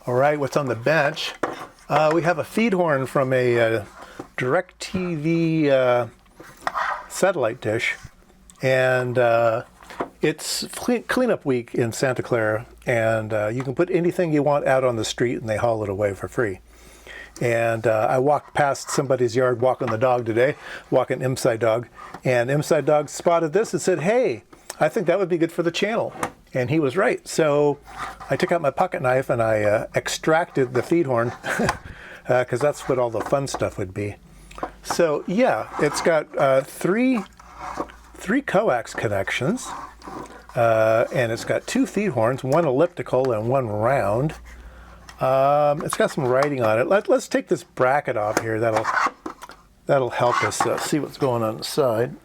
All right, what's on the bench? We have a feed horn from a DirectTV satellite dish, and it's cleanup week in Santa Clara, and you can put anything you want out on the street and they haul it away for free. And I walked past somebody's yard walking the dog today, walking IMSAI dog, and IMSAI dog spotted this and said, "Hey, I think that would be good for the channel." And he was right. So I took out my pocket knife and I extracted the feed horn because that's what all the fun stuff would be. So yeah, it's got three coax connections, and it's got two feed horns, one elliptical and one round. It's got some writing on it. Let's take this bracket off here. That'll help us see what's going on inside.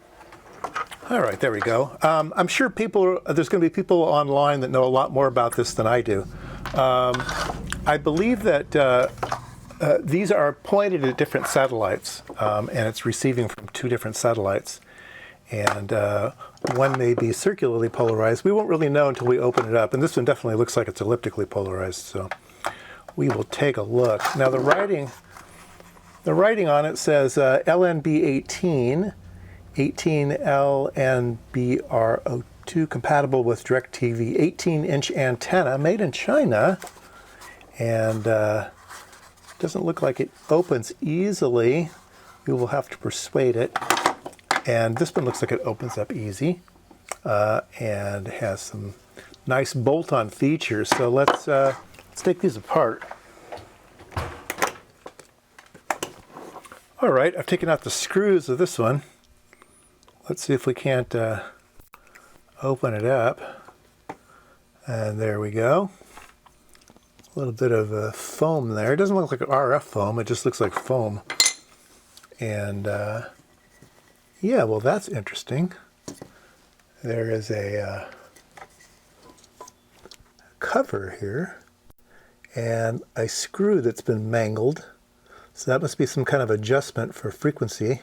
All right, there we go. I'm sure there's going to be people online that know a lot more about this than I do. I believe that these are pointed at different satellites, and it's receiving from two different satellites. And one may be circularly polarized. We won't really know until we open it up. And this one definitely looks like it's elliptically polarized. So we will take a look. Now the writing on it says LNB 18 LNBR02, compatible with DirectTV 18-inch antenna, made in China, and doesn't look like it opens easily. We will have to persuade it. And this one looks like it opens up easy, and has some nice bolt-on features. So let's take these apart. All right, I've taken out the screws of this one. Let's see if we can't open it up. And there we go. A little bit of foam there. It doesn't look like RF foam, it just looks like foam. And yeah, well, that's interesting. There is a cover here and a screw that's been mangled. So that must be some kind of adjustment for frequency.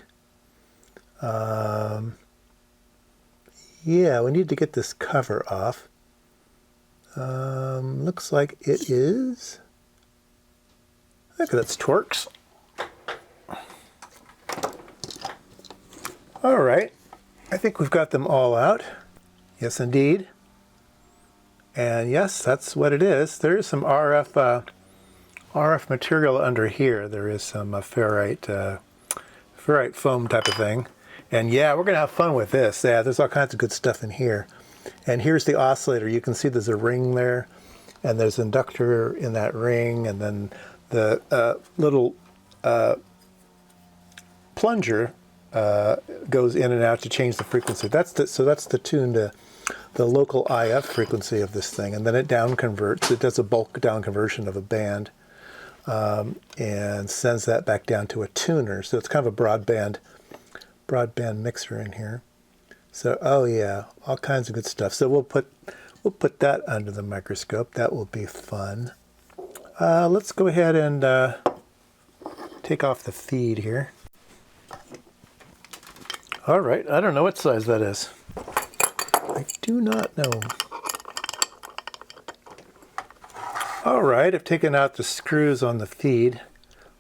Yeah, we need to get this cover off. Looks like it is. Look, that's Torx. All right, I think we've got them all out. Yes, indeed. And yes, that's what it is. There is some RF material under here. There is some ferrite foam type of thing. And yeah, we're going to have fun with this. Yeah, there's all kinds of good stuff in here. And here's the oscillator. You can see there's a ring there, and there's an inductor in that ring, and then the little plunger goes in and out to change the frequency. So that's the tune to the local IF frequency of this thing, and then it down converts. It does a bulk down conversion of a band, and sends that back down to a tuner. So it's kind of a broadband mixer in here. So oh yeah, all kinds of good stuff. So we'll put that under the microscope. That will be fun. Let's go ahead and take off the feed here. All right, I don't know what size that is. I do not know. All right, I've taken out the screws on the feed.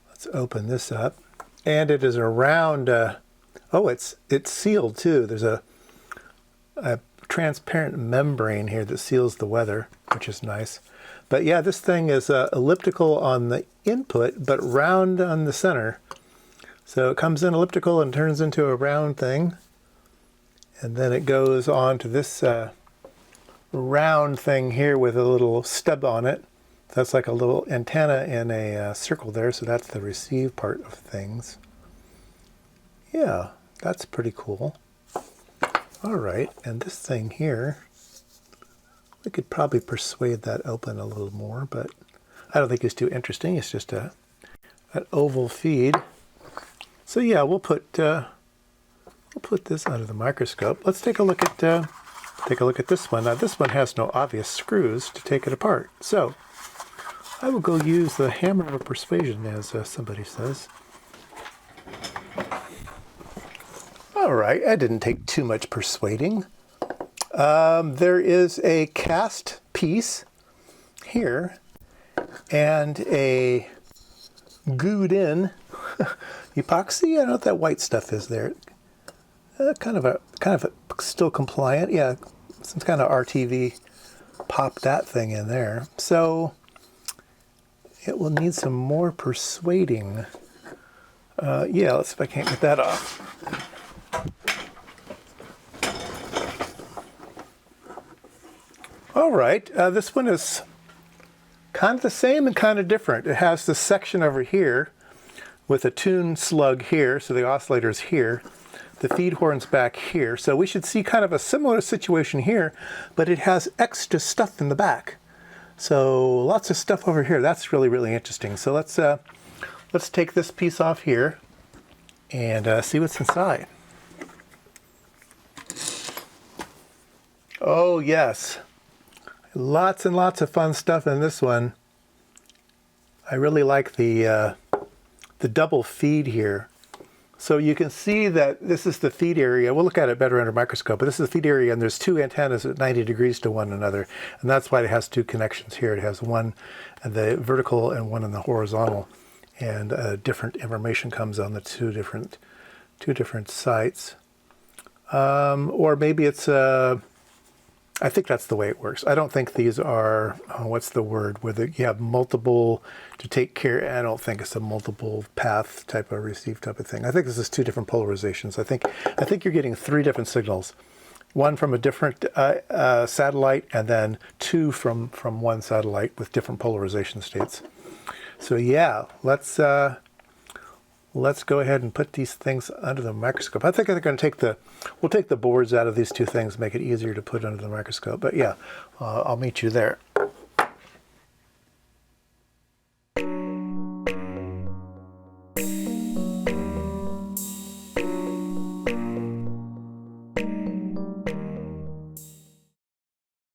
Let's open this up. And it is a round, oh, it's sealed too. There's a transparent membrane here that seals the weather, which is nice. But yeah, this thing is elliptical on the input, but round on the center. So it comes in elliptical and turns into a round thing. And then it goes on to this round thing here with a little stub on it. That's like a little antenna in a circle there. So that's the receive part of things. Yeah, that's pretty cool. All right, and this thing here, we could probably persuade that open a little more, but I don't think it's too interesting. It's just an oval feed. So yeah, we'll put this under the microscope. Let's take a look at this one. Now this one has no obvious screws to take it apart. So I will go use the hammer of persuasion, as somebody says. All right, that didn't take too much persuading. There is a cast piece here, and a glued in epoxy. I don't know what that white stuff is there. Kind of a still compliant. Yeah, some kind of RTV. Pop that thing in there. So it will need some more persuading. Yeah, let's see if I can't get that off. All right, this one is kind of the same and kind of different. It has this section over here with a tune slug here, so the oscillator is here. The feed horn's back here. So we should see kind of a similar situation here, but it has extra stuff in the back. So lots of stuff over here. That's really, really interesting. So let's take this piece off here and see what's inside. Oh yes, lots and lots of fun stuff in this one. I really like the double feed here. So you can see that this is the feed area. We'll look at it better under a microscope, but this is the feed area, and there's two antennas at 90 degrees to one another. And that's why it has two connections here. It has one in the vertical and one in the horizontal. And different information comes on the two different sites. Or maybe it's, I think that's the way it works. I don't think these are, what's the word, where you have multiple to take care. I don't think it's a multiple path type of receive type of thing. I think this is two different polarizations. I think you're getting three different signals. One from a different satellite, and then two from one satellite with different polarization states. So yeah, let's go ahead and put these things under the microscope. I think they're going to we'll take the boards out of these two things, make it easier to put under the microscope. But yeah, I'll meet you there.